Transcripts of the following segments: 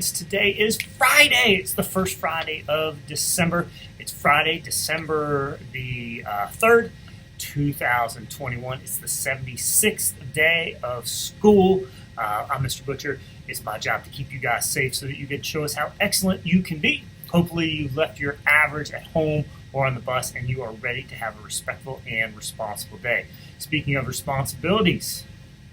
kids. Today is Friday. It's the first Friday of December. It's Friday, December the 3rd, 2021. It's the 76th day of school. I'm Mr. Butcher. It's my job to keep you guys safe so that you can show us how excellent you can be. Hopefully you left your average at home or on the bus and you are ready to have a respectful and responsible day. Speaking of responsibilities,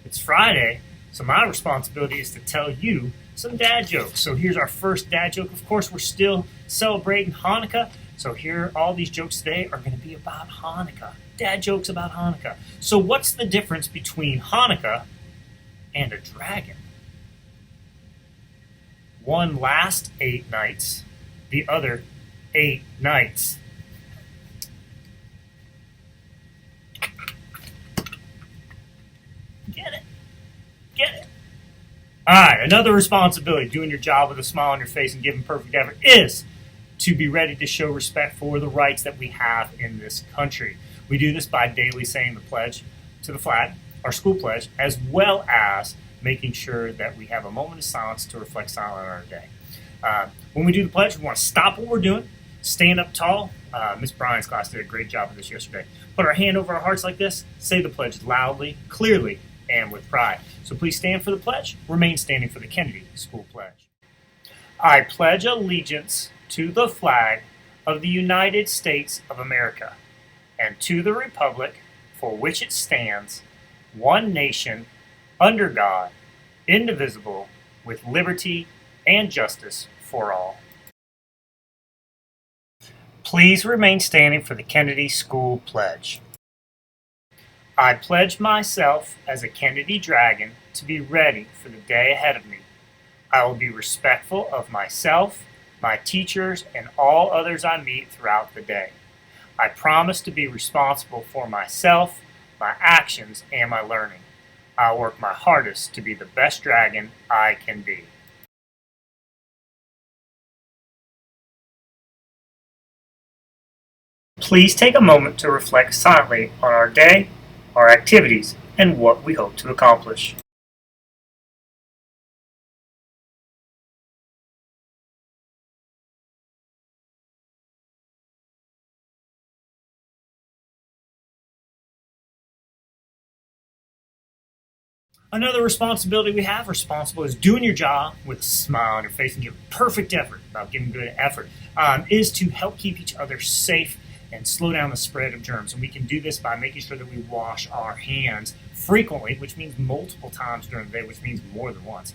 it's Friday, so my responsibility is to tell you some dad jokes. So here's our first dad joke. Of course, we're still celebrating Hanukkah, so here all these jokes today are going to be about Hanukkah. Dad jokes about Hanukkah. So what's the difference between Hanukkah and a dragon? One lasts 8 nights, the other 8 nights. Get it? Get it? All right, another responsibility, doing your job with a smile on your face and giving perfect effort, is to be ready to show respect for the rights that we have in this country. We do this by daily saying the pledge to the flag, our school pledge, as well as making sure that we have a moment of silence to reflect silence on our day. When we do the pledge, we want to stop what we're doing, stand up tall. Miss Bryan's class did a great job of this yesterday. Put our hand over our hearts like this, say the pledge loudly, clearly, and with pride. So please stand for the pledge. Remain standing for the Kennedy School Pledge. I pledge allegiance to the flag of the United States of America and to the republic for which it stands, one nation, under God, indivisible, with liberty and justice for all. Please remain standing for the Kennedy School Pledge. I pledge myself as a Kennedy Dragon to be ready for the day ahead of me. I will be respectful of myself, my teachers, and all others I meet throughout the day. I promise to be responsible for myself, my actions, and my learning. I'll work my hardest to be the best dragon I can be. Please take a moment to reflect silently on our day, our activities, and what we hope to accomplish. Another responsibility we have, responsible, is doing your job with a smile on your face and giving perfect effort, about giving good effort, is to help keep each other safe and slow down the spread of germs. And we can do this by making sure that we wash our hands frequently, which means multiple times during the day, which means more than once.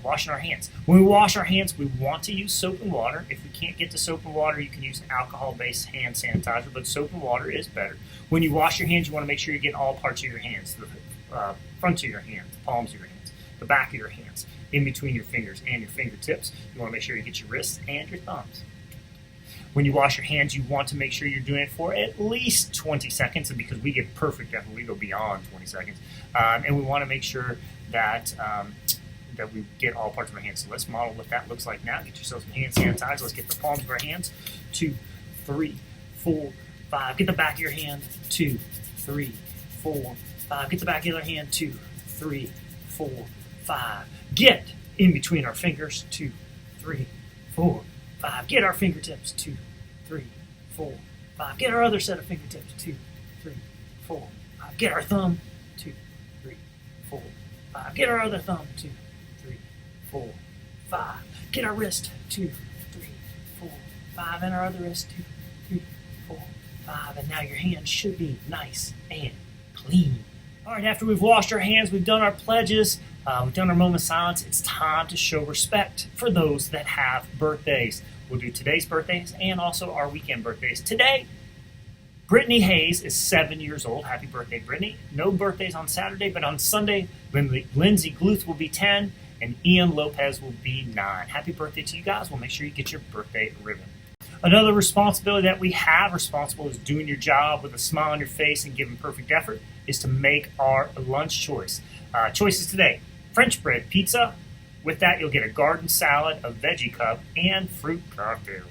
Washing our hands. When we wash our hands, we want to use soap and water. If we can't get to soap and water, you can use alcohol-based hand sanitizer, but soap and water is better. When you wash your hands, you want to make sure you're getting all parts of your hands, the front of your hands, the palms of your hands, the back of your hands, in between your fingers and your fingertips. You want to make sure you get your wrists and your thumbs. When you wash your hands, you want to make sure you're doing it for at least 20 seconds, and because we get perfect effort, we go beyond 20 seconds. And we want to make sure that that we get all parts of our hands. So let's model what that looks like now. Get yourself some hand sanitizer. Let's get the palms of our hands. 2, 3, 4, 5. Get the back of your hand. 2, 3, 4, 5. Get the back of your hand. 2, 3, 4, 5. Get in between our fingers. 2, 3, 4, 5. Get our fingertips. 2, 3, 4, 5. Get our other set of fingertips. 2, 3, 4, 5. Get our thumb. 2, 3, 4, 5. Get our other thumb. 2, 3, 4, 5. Get our wrist. 2, 3, 4, 5. And our other wrist. 2, 3, 4, 5. And now your hands should be nice and clean. All right, after we've washed our hands, we've done our pledges, we've done our moment of silence, it's time to show respect for those that have birthdays. We'll do today's birthdays and also our weekend birthdays. Today, Brittany Hayes is 7 years old. Happy birthday, Brittany. No birthdays on Saturday, but on Sunday, Lindsay Gluth will be 10 and Ian Lopez will be 9. Happy birthday to you guys. We'll make sure you get your birthday ribbon. Another responsibility that we have, responsible, is doing your job with a smile on your face and giving perfect effort, is to make our lunch choice. Choices today: French bread pizza. With that, you'll get a garden salad, a veggie cup, and fruit cocktail.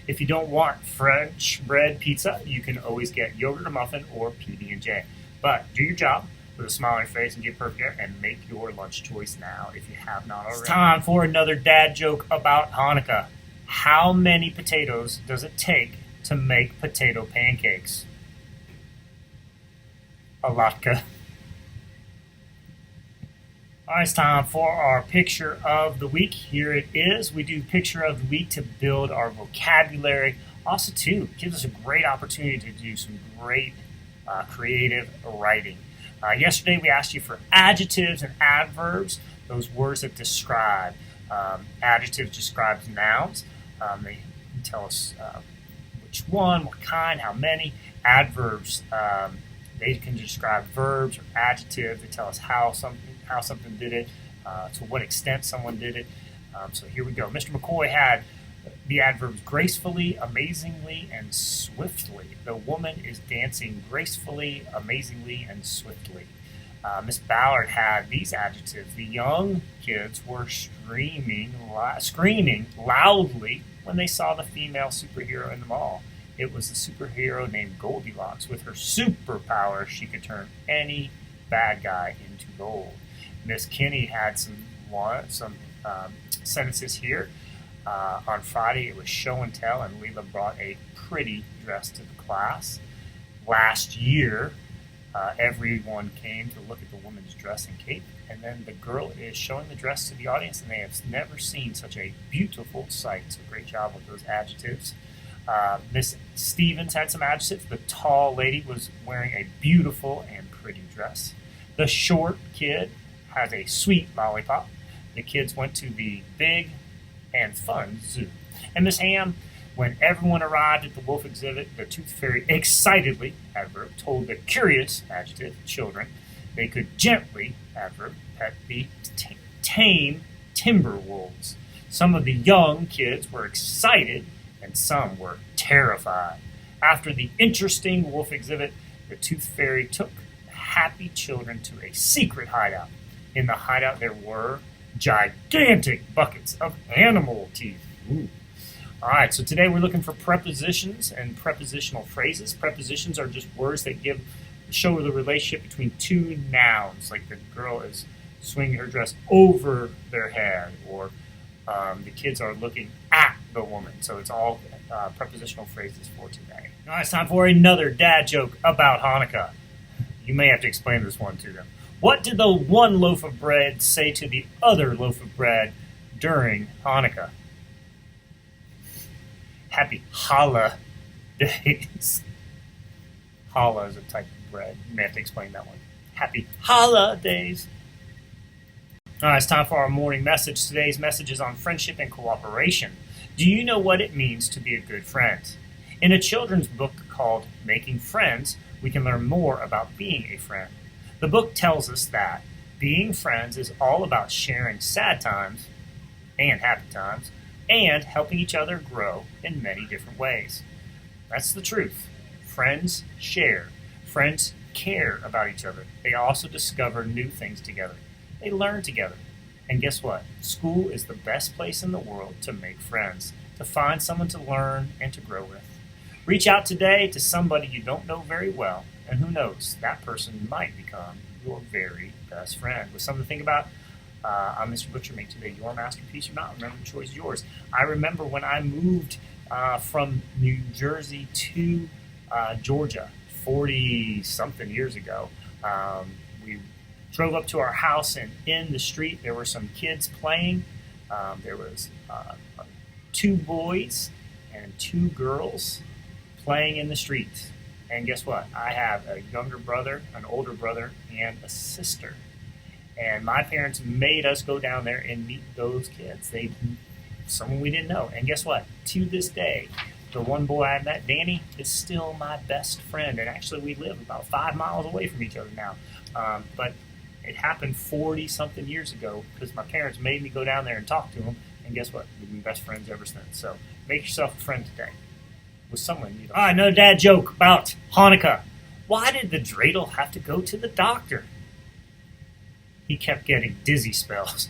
If you don't want French bread pizza, you can always get yogurt or muffin or PB&J. But do your job, with a smile on your face and get perfect air, and make your lunch choice now if you have not already. It's time for another dad joke about Hanukkah. How many potatoes does it take to make potato pancakes? A latke. All right, it's time for our picture of the week. Here it is. We do picture of the week to build our vocabulary. Also, too, it gives us a great opportunity to do some great creative writing. Yesterday, we asked you for adjectives and adverbs, those words that describe. Adjectives describes nouns. They tell us which one, what kind, how many. Adverbs, they can describe verbs or adjectives. They tell us how something did it, to what extent someone did it. So here we go. Mr. McCoy had the adverbs gracefully, amazingly, and swiftly. The woman is dancing gracefully, amazingly, and swiftly. Miss Ballard had these adjectives. The young kids were screaming loudly when they saw the female superhero in the mall. It was the superhero named Goldilocks. With her superpower, she could turn any bad guy into gold. Miss Kinney had some sentences here. On Friday, it was show and tell, and Leela brought a pretty dress to the class. Last year, everyone came to look at the woman's dress and cape, and then the girl is showing the dress to the audience, and they have never seen such a beautiful sight. So great job with those adjectives. Miss Stevens had some adjectives. The tall lady was wearing a beautiful and pretty dress. The short kid has a sweet lollipop. The kids went to the big and fun zoo. And Miss Ham, when everyone arrived at the wolf exhibit, the tooth fairy excitedly, adverb, told the curious, adjective, children they could gently, adverb, pet the tame timber wolves. Some of the young kids were excited and some were terrified. After the interesting wolf exhibit, the tooth fairy took the happy children to a secret hideout. In the hideout there were gigantic buckets of animal teeth. Ooh. All right, so today we're looking for prepositions and prepositional phrases. Prepositions are just words that show the relationship between two nouns, like the girl is swinging her dress over their head, or the kids are looking at the woman. So it's all prepositional phrases for today. Now it's time for another dad joke about Hanukkah. You may have to explain this one to them. What did the one loaf of bread say to the other loaf of bread during Hanukkah? Happy holidays. Challah is a type of bread. You may have to explain that one. Happy holidays. All right, it's time for our morning message. Today's message is on friendship and cooperation. Do you know what it means to be a good friend? In a children's book called Making Friends, we can learn more about being a friend. The book tells us that being friends is all about sharing sad times and happy times and helping each other grow in many different ways. That's the truth. Friends share. Friends care about each other. They also discover new things together. They learn together. And guess what? School is the best place in the world to make friends, to find someone to learn and to grow with. Reach out today to somebody you don't know very well, and who knows, that person might become your very best friend. With something to think about, I'm Mr. Butcher. Make today your masterpiece or not. Remember, the choice is yours. I remember when I moved from New Jersey to Georgia 40-something years ago. We drove up to our house, and in the street there were some kids playing. There was 2 boys and 2 girls playing in the street. And guess what? I have a younger brother, an older brother, and a sister. And my parents made us go down there and meet those kids. Someone we didn't know. And guess what? To this day, the one boy I met, Danny, is still my best friend. And actually, we live about 5 miles away from each other now. But it happened 40-something years ago because my parents made me go down there and talk to them. And guess what? We've been best friends ever since. So make yourself a friend today with someone you don't. All right, another dad joke about Hanukkah. Why did the dreidel have to go to the doctor? He kept getting dizzy spells.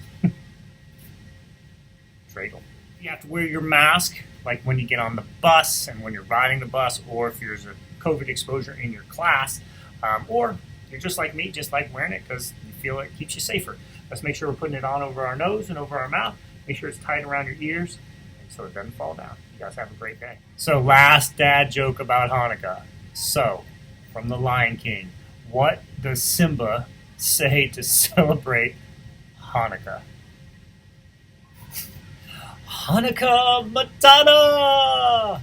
Dreidel. You have to wear your mask, like when you get on the bus and when you're riding the bus, or if there's a COVID exposure in your class, or you're just like me, just like wearing it because you feel it keeps you safer. Let's make sure we're putting it on over our nose and over our mouth. Make sure it's tight around your ears and so it doesn't fall down. You guys have a great day. So last dad joke about Hanukkah. So, from the Lion King, what does Simba say to celebrate Hanukkah? Hanukkah Matana!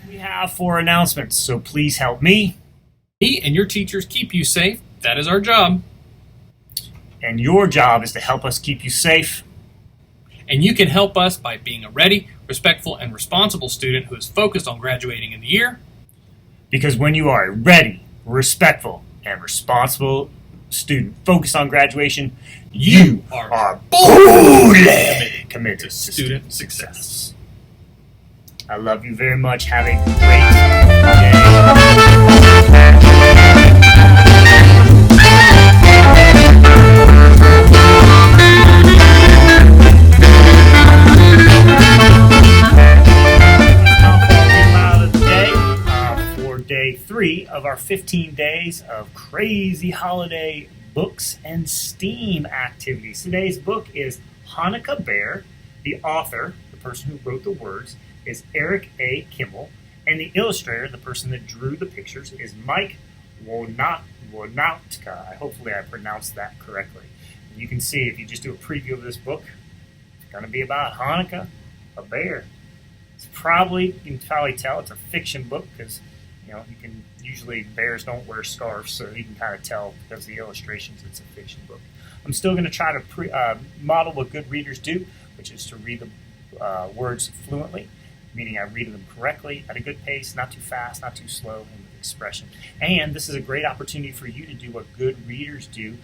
We have 4 announcements, so please help me. Me and your teachers keep you safe. That is our job. And your job is to help us keep you safe. And you can help us by being a ready, respectful, and responsible student who is focused on graduating in the year. Because when you are a ready, respectful, and responsible student focused on graduation, you are fully committed to student success. I love you very much. Have a great day 3 of our 15 days of crazy holiday books and STEAM activities. Today's book is Hanukkah Bear. The author, the person who wrote the words, is Eric A. Kimmel, and the illustrator, the person that drew the pictures, is Mike Wonautka. Hopefully I pronounced that correctly. And you can see, if you just do a preview of this book, it's going to be about Hanukkah, a bear. You can probably tell it's a fiction book because you can usually bears don't wear scarves, so you can kind of tell because of the illustrations it's a fiction book. I'm still going to try to model what good readers do, which is to read the words fluently, meaning I read them correctly at a good pace, not too fast, not too slow, and with expression. And this is a great opportunity for you to do what good readers do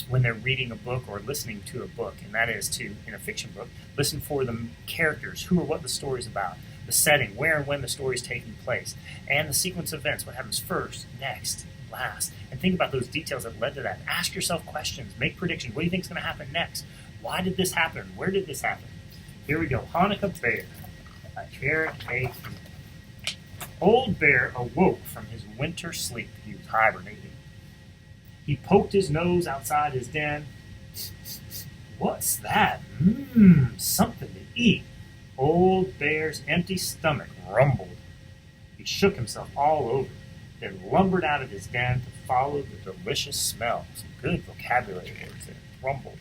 when they're reading a book or listening to a book, and that is to, in a fiction book, listen for the characters, who or what the story's about, the setting, where and when the story is taking place, and the sequence of events, what happens first, next, last, and think about those details that led to that. Ask yourself questions, make predictions. What do you think is going to happen next? Why did this happen? Where did this happen? Here we go. Hanukkah Bear by Eric A. Old Bear awoke from his winter sleep. He was hibernating. He poked his nose outside his den. What's that? Something to eat. Old Bear's empty stomach rumbled. He shook himself all over, then lumbered out of his den to follow the delicious smell. Some good vocabulary words there. Rumbled.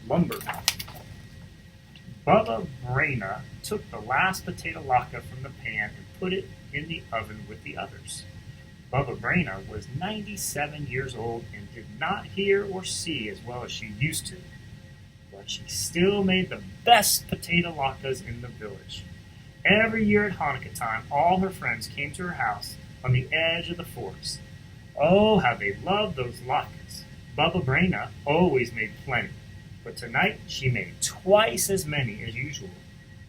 Lumbered. Bubba Braina took the last potato latke from the pan and put it in the oven with the others. Bubba Braina was 97 years old and did not hear or see as well as she used to. But she still made the best potato latkes in the village. Every year at Hanukkah time, all her friends came to her house on the edge of the forest. Oh, how they loved those latkes. Bubba Braina always made plenty, but tonight she made twice as many as usual.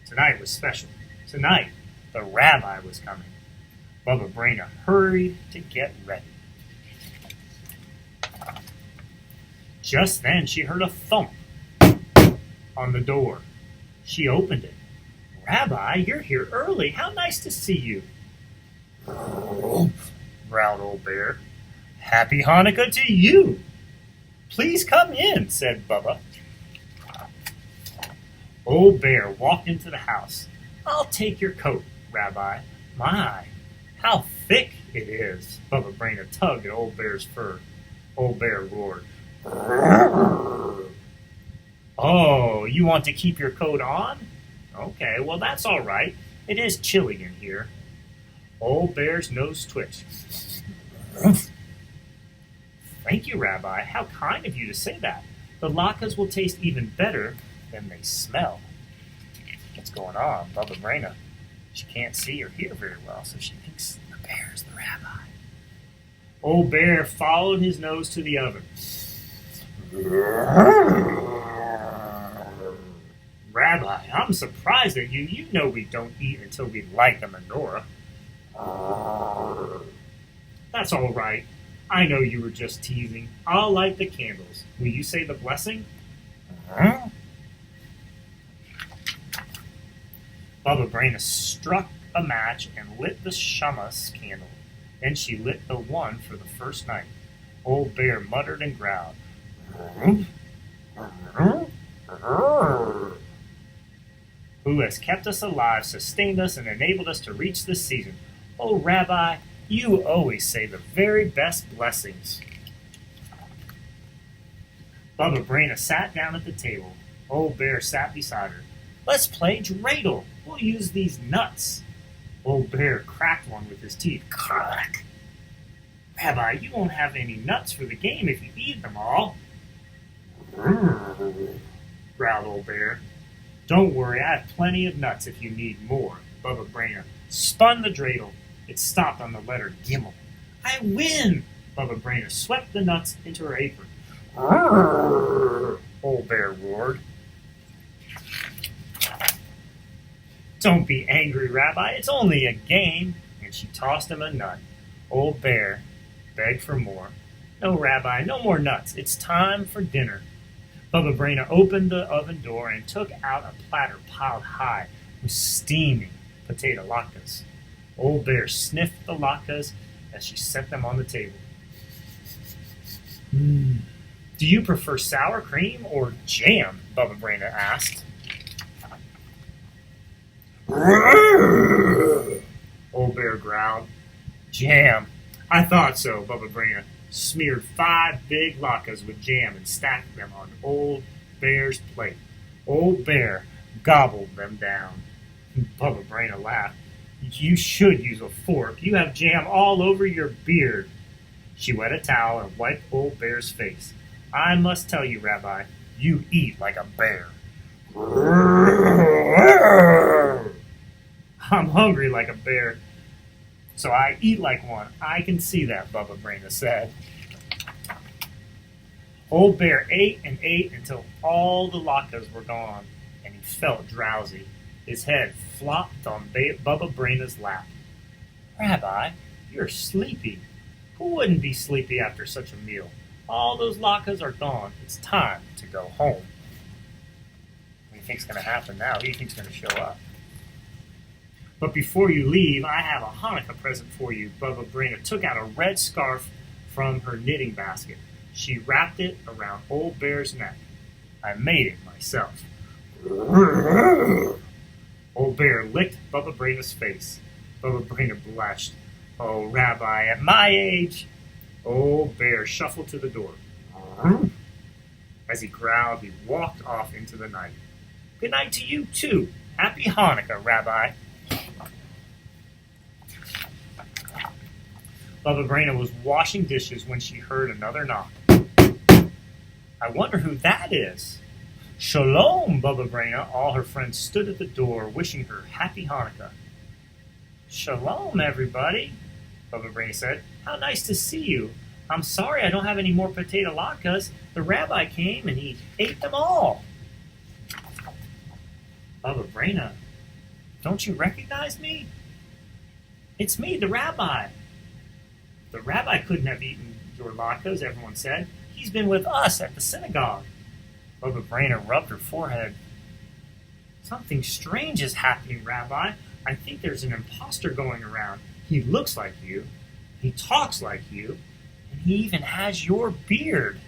Tonight was special. Tonight, the rabbi was coming. Bubba Braina hurried to get ready. Just then she heard a thump on the door. She opened it. Rabbi, you're here early. How nice to see you. Growled Old Bear. Happy Hanukkah to you. Please come in, said Bubba. Old Bear walked into the house. I'll take your coat, Rabbi. My, how thick it is. Bubba Braina tugged at Old Bear's fur. Old Bear roared. Oh, you want to keep your coat on? Okay, well that's all right. It is chilly in here. Old Bear's nose twitched. Thank you, Rabbi. How kind of you to say that. The latkes will taste even better than they smell. What's going on? Bubba Braina, she can't see or hear very well, so she thinks the bear's the rabbi. Old Bear followed his nose to the oven. Rabbi, I'm surprised at you. You know we don't eat until we light the menorah. That's all right. I know you were just teasing. I'll light the candles. Will you say the blessing? Bubba Braina struck a match and lit the shamas candle. Then she lit the one for the first night. Old Bear muttered and growled. Who has kept us alive, sustained us, and enabled us to reach this season. Oh, Rabbi, you always say the very best blessings. Bubba Braina sat down at the table. Old Bear sat beside her. Let's play dreidel. We'll use these nuts. Old Bear cracked one with his teeth. Crack! Rabbi, you won't have any nuts for the game if you eat them all. Growled Old Bear. Don't worry, I have plenty of nuts if you need more. Bubba Braina spun the dreidel. It stopped on the letter Gimel. I win! Bubba Braina swept the nuts into her apron. Old Bear roared. Don't be angry, Rabbi. It's only a game. And she tossed him a nut. Old Bear begged for more. No, Rabbi, no more nuts. It's time for dinner. Bubba Braina opened the oven door and took out a platter piled high with steaming potato latkes. Old Bear sniffed the latkes as she set them on the table. Do you prefer sour cream or jam? Bubba Braina asked. Old Bear growled. Jam. I thought so, Bubba Braina smeared 5 big latkes with jam and stacked them on Old Bear's plate. Old Bear gobbled them down. Bubba Braina laughed. You should use a fork. You have jam all over your beard. She wet a towel and wiped Old Bear's face. I must tell you, Rabbi, you eat like a bear. I'm hungry like a bear, so I eat like one. I can see that, Bubba Braina said. Old Bear ate and ate until all the latkes were gone, and he felt drowsy. His head flopped on Bubba Braina's lap. Rabbi, you're sleepy. Who wouldn't be sleepy after such a meal? All those latkes are gone. It's time to go home. What do you think's going to happen now? Who do you think's going to show up? But before you leave, I have a Hanukkah present for you. Bubba Braina took out a red scarf from her knitting basket. She wrapped it around Old Bear's neck. I made it myself. Old Bear licked Bubba Braina's face. Bubba Braina blushed. Oh, Rabbi, at my age. Old Bear shuffled to the door. As he growled, he walked off into the night. Good night to you, too. Happy Hanukkah, Rabbi. Bubba Braina was washing dishes when she heard another knock. I wonder who that is. Shalom, Bubba Braina. All her friends stood at the door wishing her happy Hanukkah. Shalom, everybody, Bubba Braina said. How nice to see you. I'm sorry I don't have any more potato latkes. The rabbi came and he ate them all. Bubba Braina, don't you recognize me? It's me, the rabbi. The rabbi couldn't have eaten your latkes, everyone said. He's been with us at the synagogue. Bubba Braina rubbed her forehead. Something strange is happening, Rabbi. I think there's an imposter going around. He looks like you. He talks like you. And he even has your beard.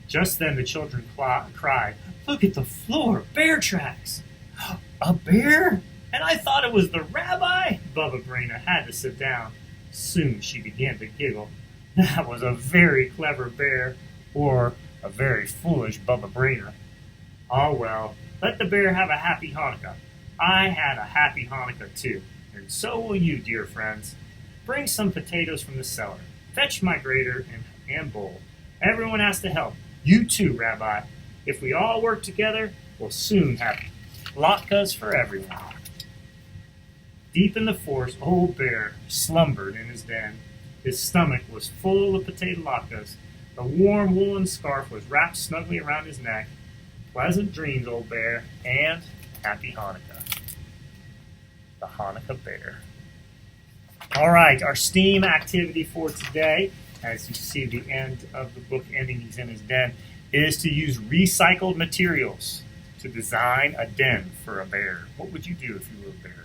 Just then the children cried, Look at the floor, bear tracks. A bear? And I thought it was the rabbi? Bubba Braina had to sit down. Soon she began to giggle. That was a very clever bear, or a very foolish Bubba Braina. Oh well, let the bear have a happy Hanukkah. I had a happy Hanukkah too, and so will you, dear friends. Bring some potatoes from the cellar. Fetch my grater and bowl. Everyone has to help. You too, Rabbi. If we all work together, we'll soon have latkes for everyone. Deep in the forest, Old Bear slumbered in his den. His stomach was full of potato latkes. The warm woolen scarf was wrapped snugly around his neck. Pleasant dreams, Old Bear, and happy Hanukkah. The Hanukkah Bear. All right, our STEAM activity for today, as you see the end of the book ending, he's in his den, is to use recycled materials. to design a den for a bear. What would you do if you were a bear?